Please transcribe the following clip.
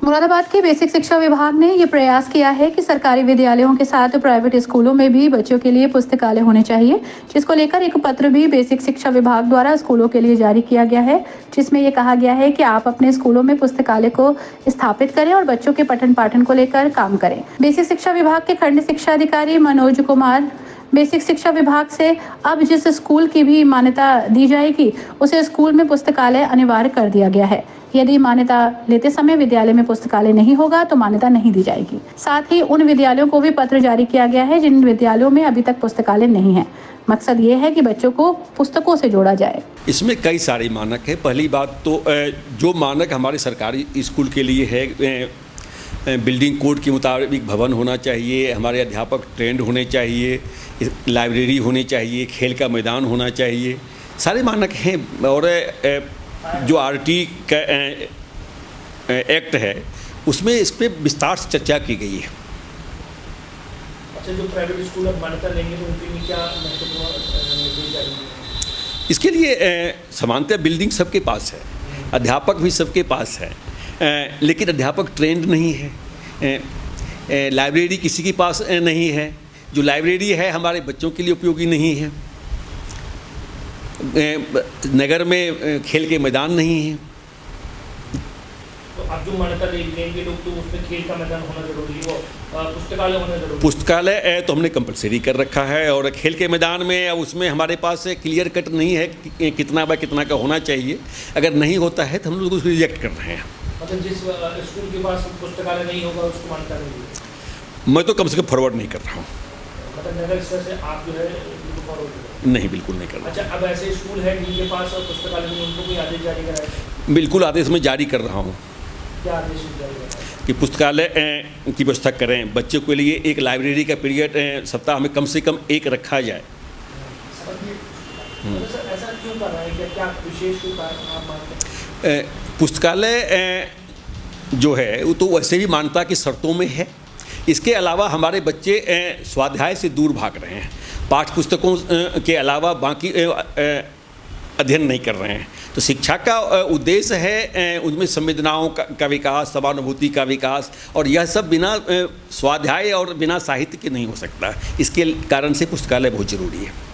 मुरादाबाद के बेसिक शिक्षा विभाग ने ये प्रयास किया है कि सरकारी विद्यालयों के साथ प्राइवेट स्कूलों में भी बच्चों के लिए पुस्तकालय होने चाहिए, जिसको लेकर एक पत्र भी बेसिक शिक्षा विभाग द्वारा स्कूलों के लिए जारी किया गया है, जिसमें ये कहा गया है कि आप अपने स्कूलों में पुस्तकालय को स्थापित करें और बच्चों के पठन पाठन को लेकर काम करें। बेसिक शिक्षा विभाग के खंड शिक्षा अधिकारी मनोज कुमार बेसिक शिक्षा विभाग से अब जिस स्कूल की भी मान्यता दी जाएगी उसे स्कूल में पुस्तकालय अनिवार्य कर दिया गया है। यदि मान्यता लेते समय विद्यालय में पुस्तकालय नहीं होगा तो मान्यता नहीं दी जाएगी। साथ ही उन विद्यालयों को भी पत्र जारी किया गया है जिन विद्यालयों में अभी तक पुस्तकालय नहीं है। मकसद ये है कि बच्चों को पुस्तकों से जोड़ा जाए। इसमें कई सारे मानक है। पहली बात तो जो मानक हमारे सरकारी स्कूल के लिए है, बिल्डिंग कोड के मुताबिक भवन होना चाहिए, हमारे अध्यापक ट्रेंड होने चाहिए, लाइब्रेरी होनी चाहिए, खेल का मैदान होना चाहिए, सारे मानक हैं। और जो आरटी का एक्ट है उसमें इस पर विस्तार से चर्चा की गई है। अच्छा, जो प्राइवेट स्कूल अब मान्यता लेंगे तो उनके लिए क्या महत्वपूर्ण निर्देश जारी? इसके लिए समानता बिल्डिंग सबके पास है, अध्यापक भी सबके पास है, लेकिन अध्यापक ट्रेंड नहीं है। लाइब्रेरी किसी के पास नहीं है, जो लाइब्रेरी है हमारे बच्चों के लिए उपयोगी नहीं है। नगर में खेल के मैदान नहीं है। तो आप जो मान्यता लेंगे लोग तो उसमें खेल का मैदान होना जरूरी है, वो पुस्तकालय होना जरूरी है। पुस्तकालय तो हमने कंपलसरी कर रखा है, और खेल के मैदान में उसमें हमारे पास क्लियर कट नहीं है कि कितना बाय कितना का होना चाहिए। अगर नहीं होता है तो हम लोग उसको रिजेक्ट कर रहे हैं। मतलब जिस स्कूल के पास पुस्तकालय नहीं होगा उसको मान्यता नहीं होगी। मैं तो कम से कम फॉरवर्ड नहीं कर रहा हूँ। मतलब नगर स्तर से आप जो है फॉरवर्ड नहीं, बिल्कुल नहीं कर रहा। अच्छा, अब ऐसे स्कूल है जिनके पास पुस्तकालय नहीं, उनको कोई आदेश जारी कराए? बिल्कुल आदेश में जारी कर रहा हूँ। क्या आदेश जारी कराए? कि पुस्तकालय की व्यवस्था करें, बच्चों के लिए एक लाइब्रेरी का पीरियड सप्ताह में कम से कम एक रखा जाए। ऐसा क्यों कर रहा है, क्या विशेष कारण आप मानते हैं? पुस्तकालय जो है वो तो वैसे भी मान्यता की शर्तों में है। इसके अलावा हमारे बच्चे स्वाध्याय से दूर भाग रहे हैं, पाठ्य पुस्तकों के अलावा बाकी अध्ययन नहीं कर रहे हैं। तो शिक्षा का उद्देश्य है उनमें संवेदनाओं का विकास, समानुभूति का विकास, और यह सब बिना स्वाध्याय और बिना साहित्य के नहीं हो सकता। इसके कारण से पुस्तकालय बहुत ज़रूरी है।